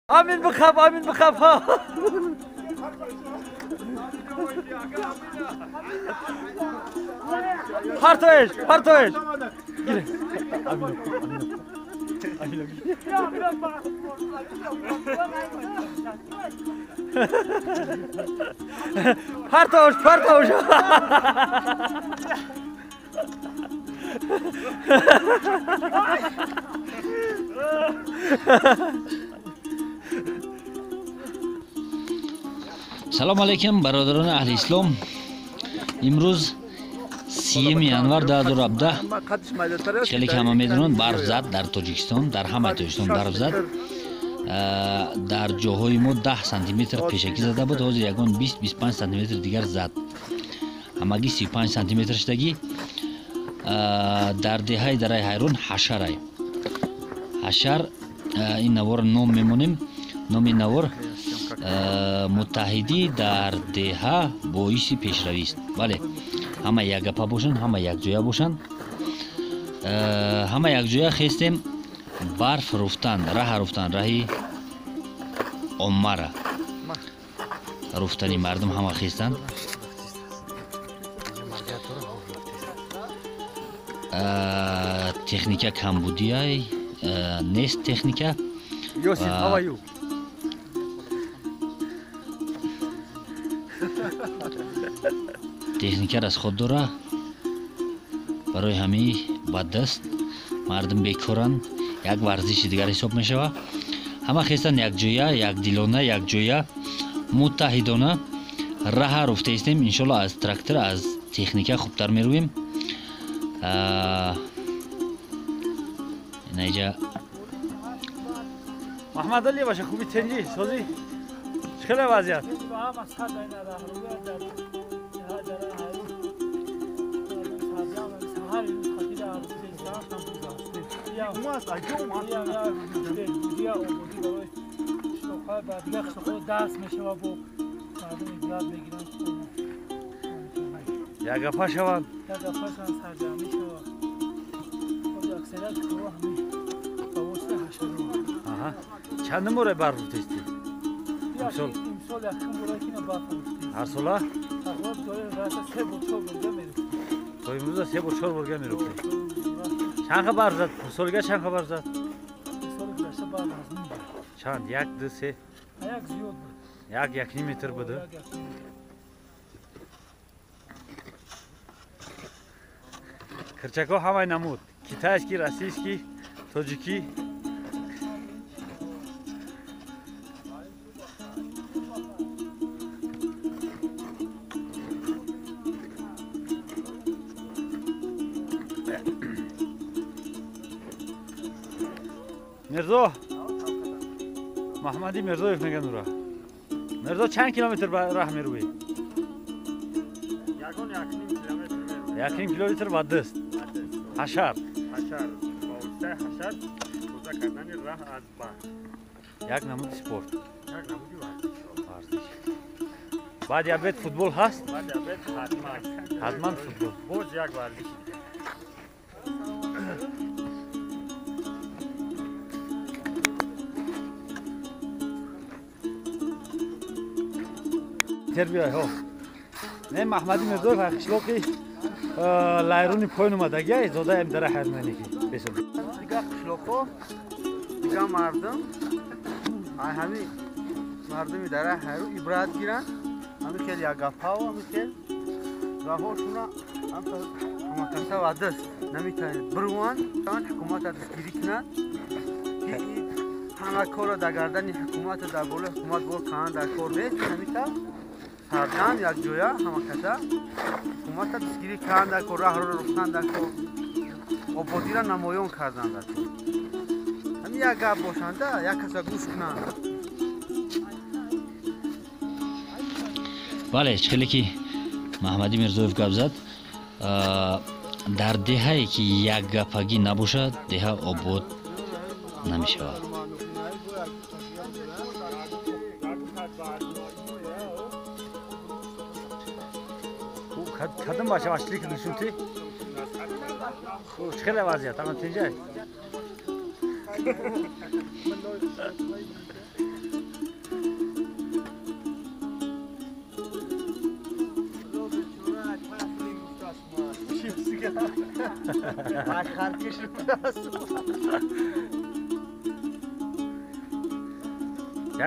Amin bıkab, amin bıkab. Partoş, partoş. Partoş, partoş. Салом алейкум бародарони аҳли ислом. Имрӯз 3 январ 2017 хеле ҳама медонанд барф зад дар Тоҷикистон, дар ҳамаи Тоҷикистон барф зад. Дар ҷоҳои мо 10 сантиметр пешакӣ зада буд, ҳозир ягон 20-25 сантиметр дигар зад. Ҳамагӣ 35 сантиметр шудагӣ. Дар деҳаи дараи ҳайрон ҳашарай. ҳашар ин навор ном мемонем. Номи навор муттаҳидӣ дар деҳа боиси пешравист. Бале, ҳама якгапа бошанд, ҳама якҷоя бошанд. Ҳама якҷоя хестем барф руфтан, раҳа руфтан, раҳи оммара. Руфтани мардум ҳама хестанд. Техника камбудияй нест техника. Yosif, how are you? Техника аз худ дора. Барои ҳамаи баддаст мардум бекоранд, як варзиши дигар ҳисоб мешавад. Ҳама хестанд якҷоя, якдилона, якҷоя муттаҳидона раҳа руфтаистем. Иншолло аз трактор, аз техника хубтар мерӯем. Инаҷа Mahmad Ali başı kubi tenci, sozi. Çıkıla vaziyat. Yaga paşavan. Yaga paşavan sarcami şava. O yakseler kuru hami. Bavuşta haşarı var. Aha. Çandım oraya barfı testi. İmsol. İmsol yakın burakine barfı testi. Her sola? Ahvat doyur rasa sebo çor bölgemedi. Toyumuzda sebo çor bölgemedi. Çan haber zat. Solga çan haber zat. Sol glaşa bağ lazım. Çan yakdı se. Ayak ziyod bu. Yak metre budu. Kırçako hamay namut. Kitayski, Rasiyski, Tojiki. Mirzo. Mahmadi Mirzoyev megan ura. Mirzo çand kilometr rah meruy? Yagon yakın kilometr meruy. Yakın kilometr vadist. Haşar. Haşar. Bavuşta haşar. Buza kardani rah az ba. Yak namud sport. Yak namudi var. Varsiz. Bad yabet futbol hast? Bad yabet hatman. Hatman futbol. Boz yak var. Terbiya ho. Ne Mahmadi Mirzoyev qishloqi layruni poyn omadagi zoda ham dara harmaniki. Besol. Diga qishloqo diga mardum ay hami mardumi dara haru ibrat giran hami kel ya gafao hami kel raho shuna anta hama kasa vadas namitane birwan tan hukumat dastgiri kinan ki hama kora da gardani hukumat da bole hukumat bol kan da kor be namita Sardan yak joya hama kasa hukumat dastgiri kan da kor rah ro ruftan da kor obodira namoyon kardan da hami ya gap boshanda ya kasa gush kinan бале хеле ки Маҳмади Мирзоев гап зад. Дар деҳае ки як гапагӣ набошад, деҳа обод намешавад. Kadın başı başlık düşüntü. Çıkıla vaziyat ama tencere. خرکش رو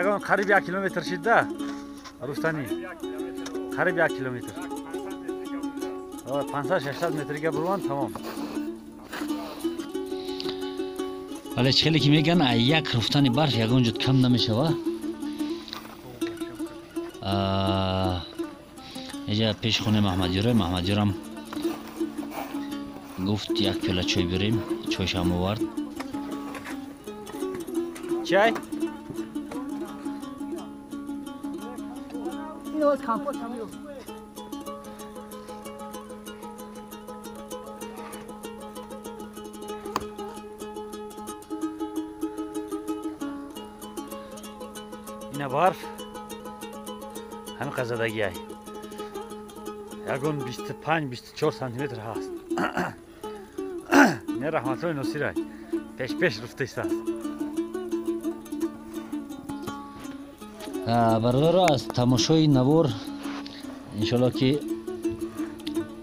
یگان قریب 1 کیلومتر شده رفتنی قریب 1 کیلومتر 500-600 مترگه بروان تمام. ولی چخیلی که میگن یک رفتن برف یگان جد کم نمیشه و اینجا پیش خونه محمد یورم گفت 1 پیاله چای بریم، چایش هم آورد. چای؟ این از کمپوت هم یو اینه برف همه قزدگی های یگون 25-24 سانتیمتر هست. نه رحمت الله نصیر های پیش رفته است. برادر از تماشای نوار انشالله که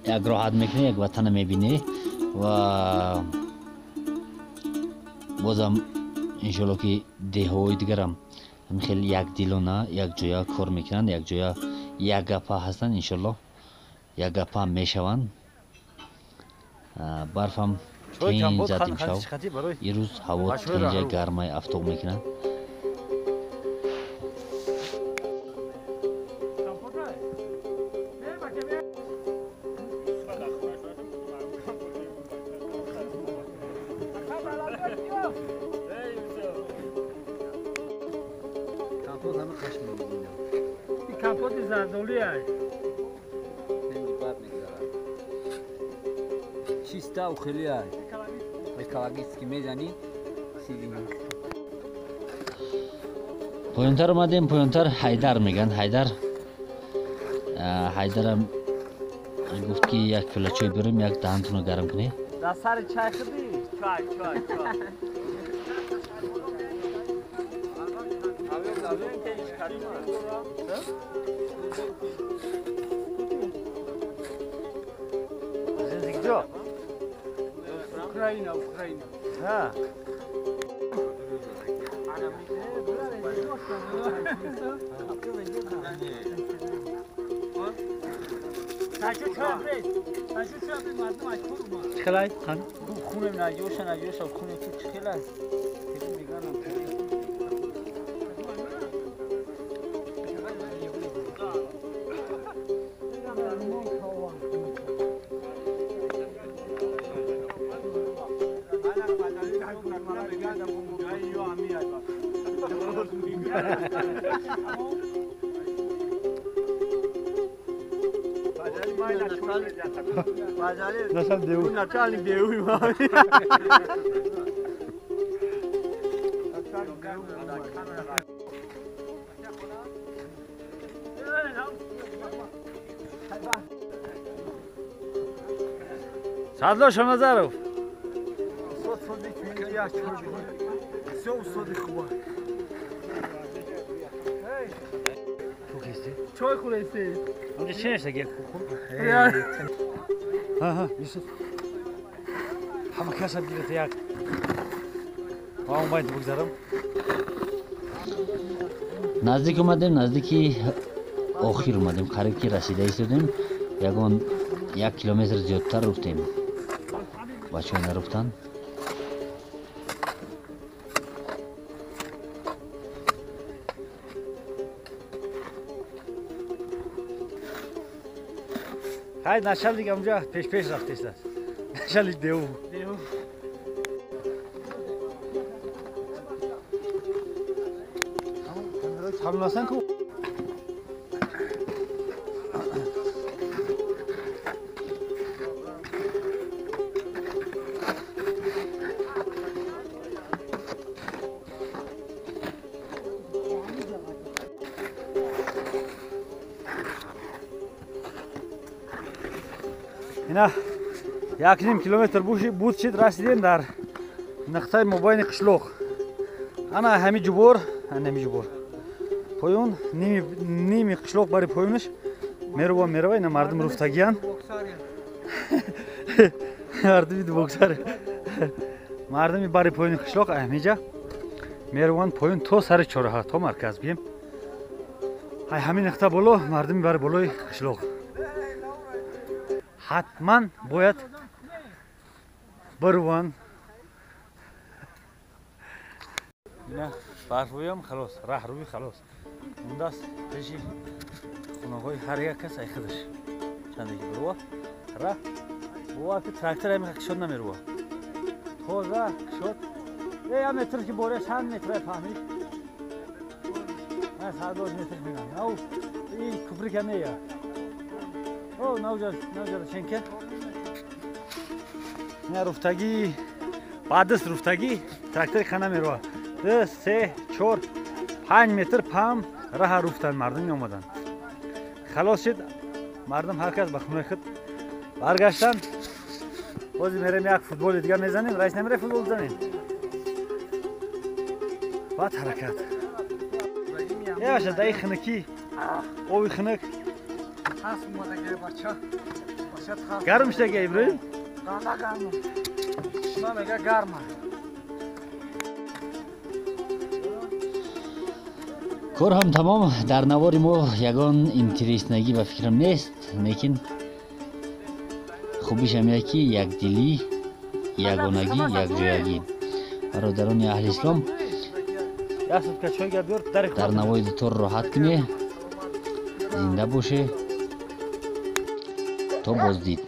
یک راحت میکنه، یک وطن میبینه و بازم انشالله که دیهای دیگرم هم خیلی یک دیلونه یک جایا کار میکنن، یک جایا یک گپا هستن، انشالله یک گپا میشوند. برف هم این زد امشب یه روز هوا اینجا گرمای افتاق میکنن. این کمپوت زردولی های چیستا و خیلی های کلاگیست که میزنی سیدیم پایانتر اومدیم. پایانتر حیدر میگن. حیدر هم گفت که 1 پیاله چای بریم، یک دهنتون رو گرم کنی. در سر چای خودی چای زندگی جا اوکراینا ها چخلای خان خونم نجوش خونه تو چخیل است میگنم nasıl devu Natalie devu mami. Sadlo Shamazarov. Все усоди хуба. Çok iyisin. چای خورستی Önce çeşte gel. Ha Yusuf. Ama kasap gibi yak. Tamam ben bugzarım. نزدیک اومدیم، نزدیکی آخر اومدیم، قریب که رسیده ایستادیم. یگان 1 کیلومتر زیادتر رفتیم. بچه ها نرفتن. Hayır naşallik amca peş raftıysa. Naşallik devu. Hamlasan ku. اینا 1.5 کیلومتر بود شد رسیدیم در نقطه مبین قشلوق. انا همی جبور پایون نیمی قشلوق برای پایونش میرو اینا مردم رفتگیان мардуми боксар мардуми бари поёни қишлоқ аҳмиҷа мераванд поён то сари чораҳа то марказ бием ай ҳамин нақта боло мардуми бари болои қишлоқ ҳатман бояд баруванд ина барфоям халос раҳрӯи халос мондааст пеши хонаҳои ҳар як кас ай худаш чандаги барува раҳ бува ки трактор ами кишод намерува тоза кишод я метр ки боре чанд метра фаҳмид садоз метр бинам ав и куприк амея о навҷада ченке ина руфтагӣ баъдист руфтагӣ трактори хана мерува 2 3 4 5 метр пам раҳа руфтанд мардуми омаданд халос шид мардум ҳар кас ба хунаи худ баргаштанд бози мерем як футболи дигар мезанем раис намере футбол занем баъд ҳаракат яша даи хинакӣ оби хинак гарм шудага иброҳим кор ҳам тамом дар навори мо ягон интереснагӣ ба фикрам нест лекин хубиш ҳамия ки якдилӣ ягонагӣ якҷоягӣ бародарони аҳли ислом дар навои дутор роҳат кунед зинда боше то боздид